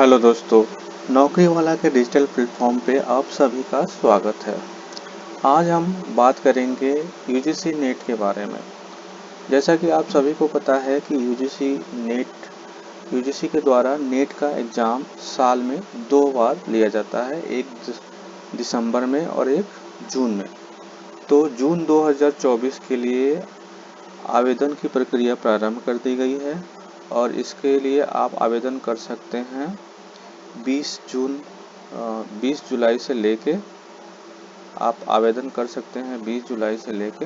Hello दोस्तों, नौकरी वाला के डिजिटल प्लेटफॉर्म पे आप सभी का स्वागत है। आज हम बात करेंगे यूजीसी नेट के बारे में। जैसा कि आप सभी को पता है कि यूजीसी के द्वारा नेट का एग्ज़ाम साल में 2 बार लिया जाता है, एक दिसंबर में और एक जून में। तो जून 2024 के लिए आवेदन की प्रक्रिया प्रारंभ कर दी गई है और इसके लिए आप आवेदन कर सकते हैं 20 जुलाई से लेके आप आवेदन कर सकते हैं 20 जुलाई से लेके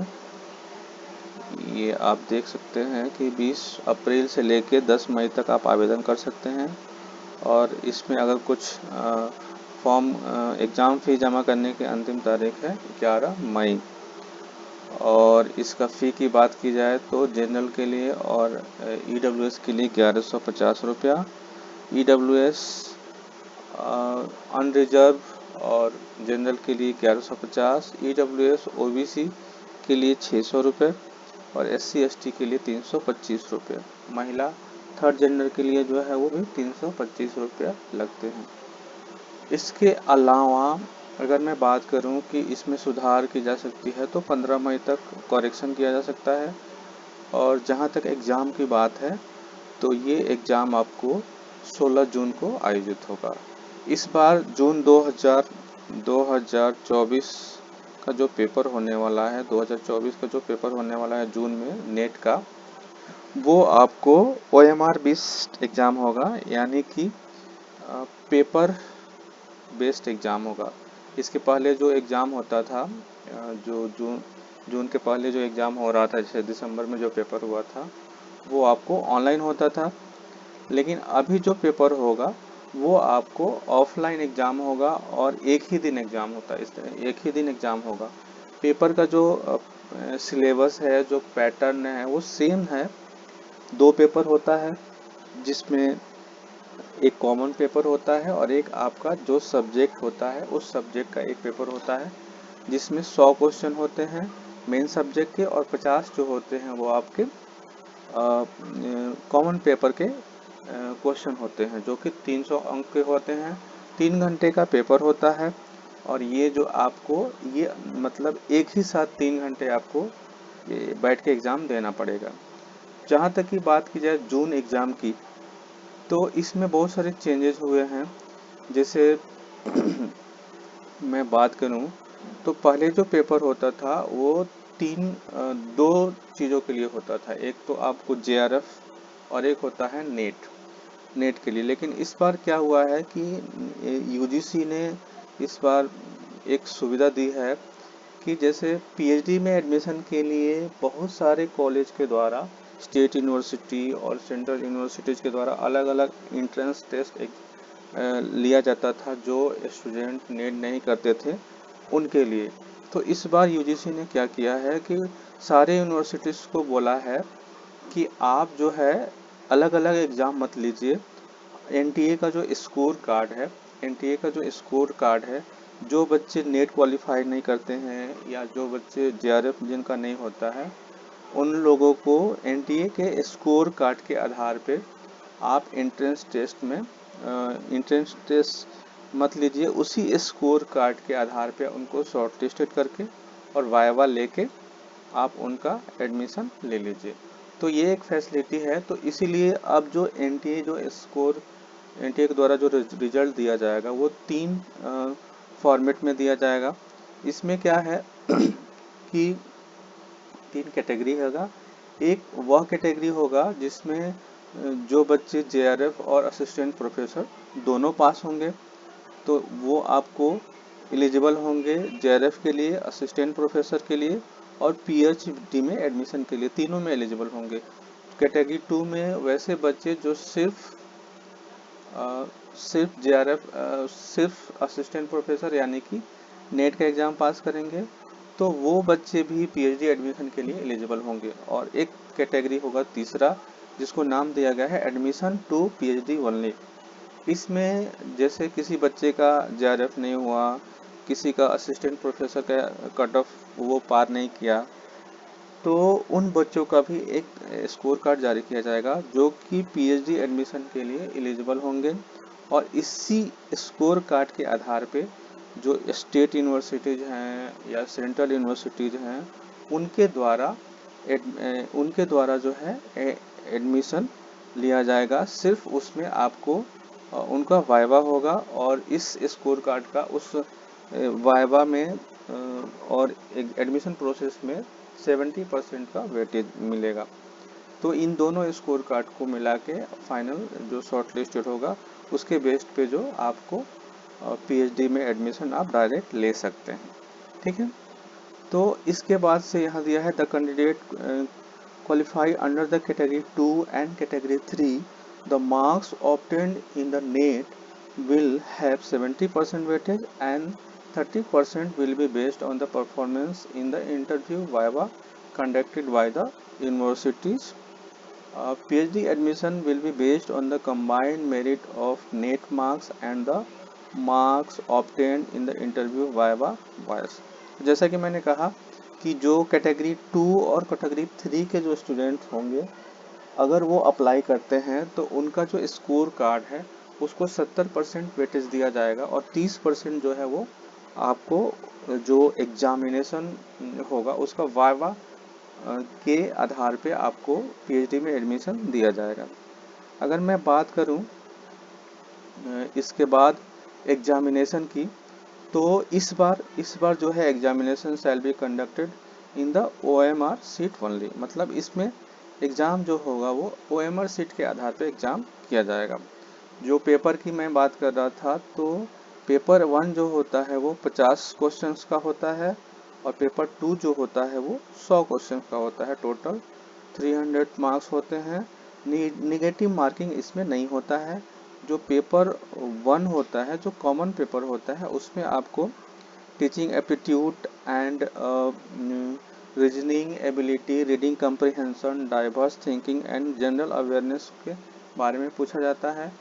ये आप देख सकते हैं कि 20 अप्रैल से लेके 10 मई तक आप आवेदन कर सकते हैं। और इसमें अगर कुछ फॉर्म एग्ज़ाम फ़ी जमा करने की अंतिम तारीख है 11 मई। और इसका फ़ी की बात की जाए तो जनरल के लिए और ईडब्ल्यूएस के लिए 1150 रुपया, ईडब्ल्यूएस अनरिजर्व और जनरल के लिए 1150, ईडब्ल्यूएस ओबीसी के लिए 600 रुपये और एससी एसटी के लिए 325 रुपये। महिला थर्ड जेंडर के लिए जो है वो भी 325 रुपया लगते हैं। इसके अलावा अगर मैं बात करूं कि इसमें सुधार की जा सकती है तो 15 मई तक करेक्शन किया जा सकता है। और जहां तक एग्ज़ाम की बात है तो ये एग्ज़ाम आपको 16 जून को आयोजित होगा। इस बार जून 2024 का जो पेपर होने वाला है 2024 का जो पेपर होने वाला है जून में नेट का, वो आपको OMR बेस्ड एग्ज़ाम होगा, यानी कि पेपर बेस्ड एग्ज़ाम होगा। इसके पहले जो एग्ज़ाम होता था, जो जून के पहले जो एग्ज़ाम हो रहा था, जैसे दिसंबर में जो पेपर हुआ था वो आपको ऑनलाइन होता था। लेकिन अभी जो पेपर होगा वो आपको ऑफलाइन एग्ज़ाम होगा और एक ही दिन एग्ज़ाम होता है। इस तरह एक ही दिन एग्ज़ाम होगा। पेपर का जो सिलेबस है, जो पैटर्न है वो सेम है। 2 पेपर होता है जिसमें एक कॉमन पेपर होता है और एक आपका जो सब्जेक्ट होता है उस सब्जेक्ट का एक पेपर होता है जिसमें 100 क्वेश्चन होते हैं मेन सब्जेक्ट के और 50 जो होते हैं वो आपके कॉमन पेपर के क्वेश्चन होते हैं, जो कि 300 अंक के होते हैं। 3 घंटे का पेपर होता है और ये जो आपको ये मतलब एक ही साथ 3 घंटे आपको ये बैठ के एग्ज़ाम देना पड़ेगा। जहाँ तक की बात की जाए जून एग्ज़ाम की, तो इसमें बहुत सारे चेंजेस हुए हैं। जैसे मैं बात करूं तो पहले जो पेपर होता था वो 2 चीज़ों के लिए होता था। एक तो आपको जेआरएफ और एक होता है नेट के लिए। लेकिन इस बार क्या हुआ है कि यूजीसी ने इस बार एक सुविधा दी है कि जैसे पीएचडी में एडमिशन के लिए बहुत सारे कॉलेज के द्वारा, स्टेट यूनिवर्सिटी और सेंट्रल यूनिवर्सिटीज़ के द्वारा अलग अलग इंट्रेंस टेस्ट लिया जाता था जो स्टूडेंट नेट नहीं करते थे उनके लिए। तो इस बार यूजीसी ने क्या किया है कि सारे यूनिवर्सिटीज़ को बोला है कि आप जो है अलग अलग एग्ज़ाम मत लीजिए। एनटीए का जो स्कोर कार्ड है, एनटीए का जो स्कोर कार्ड है, जो बच्चे नेट क्वालिफाई नहीं करते हैं या जो बच्चे जेआरएफ जिनका नहीं होता है, उन लोगों को एनटीए के स्कोर कार्ड के आधार पे आप एंट्रेंस टेस्ट मत लीजिए। उसी स्कोर कार्ड के आधार पे उनको शॉर्ट लिस्टेड करके और वाइवा लेके आप उनका एडमिशन ले लीजिए। तो ये एक फैसिलिटी है। तो इसीलिए अब जो एनटीए के द्वारा जो रिजल्ट दिया जाएगा वो 3 फॉर्मेट में दिया जाएगा। इसमें क्या है कि 3 कैटेगरी होगा। एक वह कैटेगरी होगा जिसमें जो बच्चे जेआरएफ और असिस्टेंट प्रोफेसर दोनों पास होंगे तो वो आपको एलिजिबल होंगे जेआरएफ के लिए, असिस्टेंट प्रोफेसर के लिए और पीएचडी में एडमिशन के लिए, तीनों में एलिजिबल होंगे। कैटेगरी 2 में वैसे बच्चे जो सिर्फ जेआरएफ, सिर्फ असिस्टेंट प्रोफेसर यानी कि नेट का एग्ज़ाम पास करेंगे, तो वो बच्चे भी पीएचडी एडमिशन के लिए एलिजिबल होंगे। और एक कैटेगरी होगा तीसरा जिसको नाम दिया गया है एडमिशन टू पीएचडी ओनली। इसमें जैसे किसी बच्चे का जेआरएफ नहीं हुआ, किसी का असिस्टेंट प्रोफेसर का कट ऑफ वो पार नहीं किया, तो उन बच्चों का भी एक स्कोर कार्ड जारी किया जाएगा जो कि पीएचडी एडमिशन के लिए एलिजिबल होंगे और इसी स्कोर कार्ड के आधार पे जो स्टेट यूनिवर्सिटीज़ हैं या सेंट्रल यूनिवर्सिटीज़ हैं उनके द्वारा जो है एडमिशन लिया जाएगा। सिर्फ उसमें आपको उनका वाइवा होगा और इस स्कोर कार्ड का उस वाइवा में और एडमिशन प्रोसेस में 70% का वेटेज मिलेगा। तो इन दोनों स्कोर कार्ड को मिला के फाइनल जो शॉर्ट लिस्टेड होगा उसके बेस्ड पे जो आपको पीएचडी में एडमिशन आप डायरेक्ट ले सकते हैं। ठीक है, तो इसके बाद से यहाँ दिया है the candidate qualify under the category 2 and category 3 the marks obtained in the net will have 70% weightage and 30% will be based on the performance in the interview viva conducted by the universities. PhD admission will be based on the combined merit of net marks and the marks obtained in the interview viva bias. जैसा कि मैंने कहा कि जो category 2 और category 3 के जो students होंगे अगर वो अप्लाई करते हैं तो उनका जो स्कोर कार्ड है उसको 70% वेटेज दिया जाएगा और 30% जो है वो आपको जो एग्जामिनेशन होगा उसका वाइवा के आधार पे आपको पीएचडी में एडमिशन दिया जाएगा। अगर मैं बात करूं इसके बाद एग्जामिनेशन की, तो इस बार जो है examination shall be conducted in the OMR seat only. मतलब इसमें एग्ज़ाम जो होगा वो OMR सीट के आधार पे एग्ज़ाम किया जाएगा। जो पेपर की मैं बात कर रहा था, तो पेपर 1 जो होता है वो 50 क्वेश्चंस का होता है और पेपर 2 जो होता है वो 100 क्वेश्चंस का होता है। टोटल 300 मार्क्स होते हैं। निगेटिव मार्किंग इसमें नहीं होता है। जो पेपर 1 होता है, जो कॉमन पेपर होता है, उसमें आपको teaching aptitude and reasoning ability, reading comprehension, diverse thinking and general awareness के बारे में पूछा जाता है।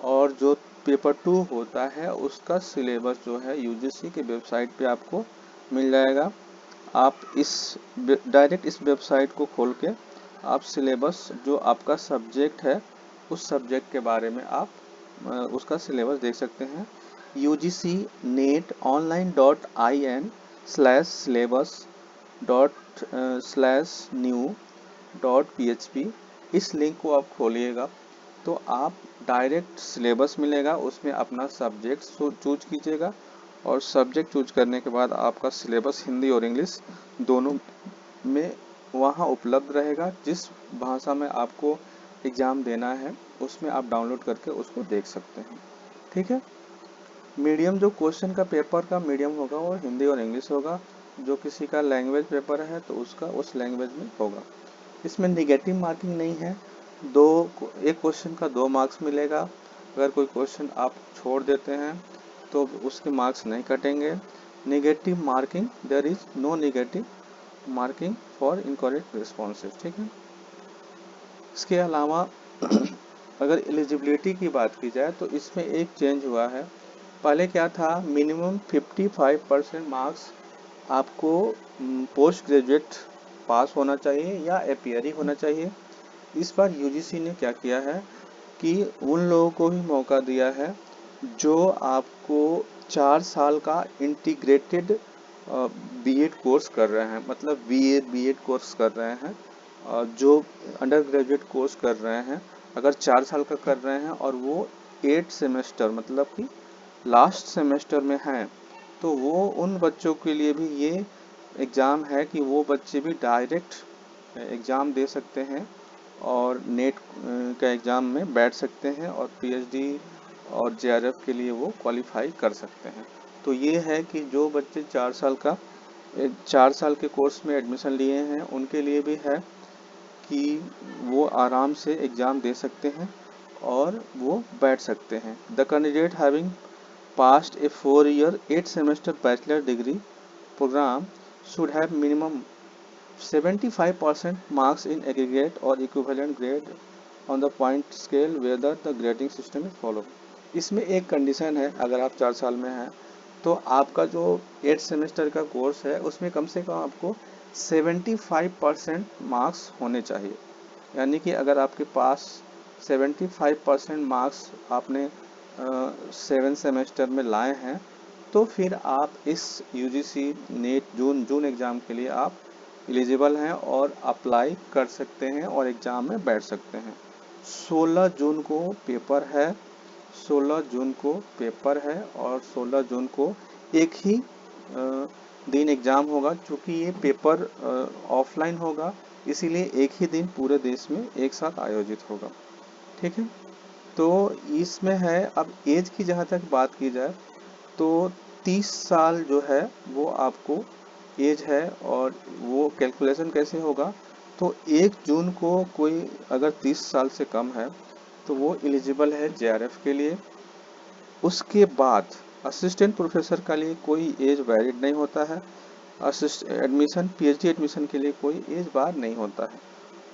और जो पेपर 2 होता है उसका सिलेबस जो है यूजीसी के वेबसाइट पे आपको मिल जाएगा। आप डायरेक्ट इस वेबसाइट को खोल के आप सिलेबस जो आपका सब्जेक्ट है उस सब्जेक्ट के बारे में आप उसका सिलेबस देख सकते हैं। ugcnetonline.in/syllabus./new.php इस लिंक को आप खोलिएगा तो आप डायरेक्ट सिलेबस मिलेगा, उसमें अपना सब्जेक्ट चूज कीजिएगा और सब्जेक्ट चूज करने के बाद आपका सिलेबस हिंदी और इंग्लिश दोनों में वहाँ उपलब्ध रहेगा। जिस भाषा में आपको एग्ज़ाम देना है उसमें आप डाउनलोड करके उसको देख सकते हैं। ठीक है, मीडियम जो क्वेश्चन का पेपर का मीडियम होगा वो हिंदी और इंग्लिश होगा। जो किसी का लैंग्वेज पेपर है तो उसका उस लैंग्वेज में होगा। इसमें निगेटिव मार्किंग नहीं है। एक क्वेश्चन का 2 मार्क्स मिलेगा। अगर कोई क्वेश्चन आप छोड़ देते हैं तो उसके मार्क्स नहीं कटेंगे। Negative marking, there is no negative marking for incorrect responses. ठीक है, इसके अलावा अगर एलिजिबिलिटी की बात की जाए तो इसमें एक चेंज हुआ है। पहले क्या था, मिनिमम 55% मार्क्स आपको पोस्ट ग्रेजुएट पास होना चाहिए या एपीआर होना चाहिए। इस बार यूजीसी ने क्या किया है कि उन लोगों को भी मौका दिया है जो आपको 4 साल का इंटीग्रेटेड बीएड कोर्स कर रहे हैं। मतलब बीएड कोर्स कर रहे हैं, जो अंडर ग्रेजुएट कोर्स कर रहे हैं, अगर 4 साल का कर रहे हैं और वो 8 सेमेस्टर मतलब कि लास्ट सेमेस्टर में हैं, तो वो उन बच्चों के लिए भी ये एग्ज़ाम है कि वो बच्चे भी डायरेक्ट एग्ज़ाम दे सकते हैं और नेट का एग्ज़ाम में बैठ सकते हैं और पीएचडी और जेआरएफ के लिए वो क्वालिफाई कर सकते हैं। तो ये है कि जो बच्चे 4 साल के कोर्स में एडमिशन लिए हैं उनके लिए भी है कि वो आराम से एग्ज़ाम दे सकते हैं और वो बैठ सकते हैं। The candidate having passed a 4-year 8-semester bachelor degree program should have minimum 75% marks in aggregate or equivalent grade on the point scale whether the grading system is followed. इसमें एक कंडीशन है, अगर आप 4 साल में हैं तो आपका जो 8 सेमेस्टर का कोर्स है उसमें कम से कम आपको 75% मार्क्स होने चाहिए। यानी कि अगर आपके पास 75% मार्क्स आपने 7 सेमेस्टर में लाए हैं, तो फिर आप इस यूजीसी नेट जून एग्ज़ाम के लिए आप एलिजिबल हैं और अप्लाई कर सकते हैं और एग्ज़ाम में बैठ सकते हैं। 16 जून को पेपर है, 16 जून को पेपर है और 16 जून को एक ही दिन एग्ज़ाम होगा। क्योंकि ये पेपर ऑफलाइन होगा, इसीलिए एक ही दिन पूरे देश में एक साथ आयोजित होगा। ठीक है, तो इसमें है, अब एज की जहाँ तक बात की जाए तो 30 साल जो है वो आपको एज है। और वो कैलकुलेशन कैसे होगा, तो 1 जून को कोई अगर 30 साल से कम है तो वो एलिजिबल है जेआरएफ के लिए। उसके बाद असिस्टेंट प्रोफेसर के लिए कोई एज वैलिड नहीं होता है। एडमिशन पीएचडी एडमिशन के लिए कोई एज बार नहीं होता है।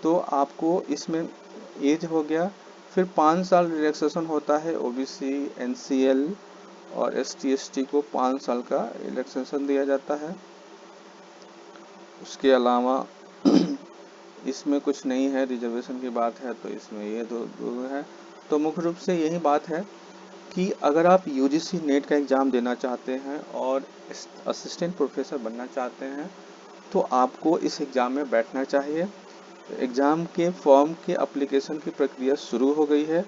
तो आपको इसमें एज हो गया। फिर 5 साल रिलैक्सेशन होता है, ओबीसी एनसीएल और एसटी एसटी को 5 साल का रिलैक्सेशन दिया जाता है। उसके अलावा इसमें कुछ नहीं है, रिजर्वेशन की बात है तो इसमें ये दो है। तो मुख्य रूप से यही बात है कि अगर आप यूजीसी नेट का एग्ज़ाम देना चाहते हैं और असिस्टेंट प्रोफेसर बनना चाहते हैं तो आपको इस एग्ज़ाम में बैठना चाहिए। एग्ज़ाम के फॉर्म के एप्लीकेशन की प्रक्रिया शुरू हो गई है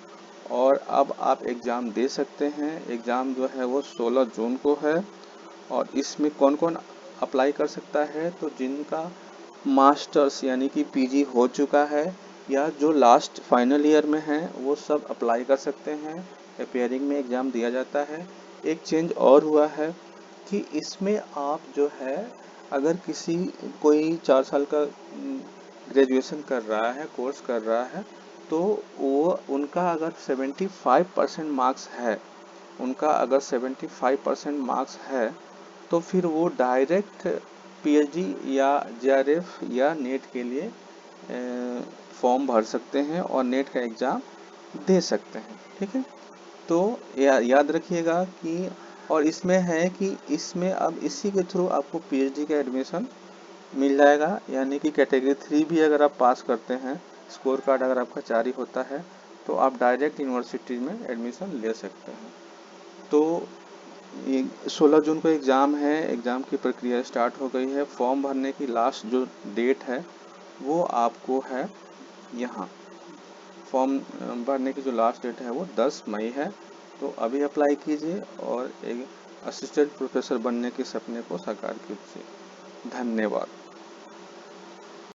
और अब आप एग्ज़ाम दे सकते हैं। एग्ज़ाम जो है वो 16 जून को है और इसमें कौन कौन अप्लाई कर सकता है, तो जिनका मास्टर्स यानी कि पीजी हो चुका है या जो लास्ट फाइनल ईयर में हैं वो सब अप्लाई कर सकते हैं। अपेयरिंग में एग्ज़ाम दिया जाता है। एक चेंज और हुआ है कि इसमें आप जो है, अगर कोई 4 साल का ग्रेजुएशन कर रहा है, कोर्स कर रहा है, तो वो उनका अगर 75% मार्क्स है, उनका अगर 75% मार्क्स है तो फिर वो डायरेक्ट पीएचडी या जेआरएफ या नेट के लिए फॉर्म भर सकते हैं और नेट का एग्ज़ाम दे सकते हैं। ठीक है, तो याद रखिएगा कि, और इसमें है कि इसमें अब इसी के थ्रू आपको पीएचडी का एडमिशन मिल जाएगा। यानी कि कैटेगरी 3 भी अगर आप पास करते हैं, स्कोर कार्ड अगर आपका जारी होता है तो आप डायरेक्ट यूनिवर्सिटी में एडमिशन ले सकते हैं। तो 16 जून को एग्ज़ाम है, एग्ज़ाम की प्रक्रिया स्टार्ट हो गई है। फॉर्म भरने की लास्ट जो डेट है वो आपको है यहाँ, फॉर्म भरने की जो लास्ट डेट है वो 10 मई है। तो अभी अप्लाई कीजिए और एक असिस्टेंट प्रोफेसर बनने के सपने को साकार कीजिए। धन्यवाद।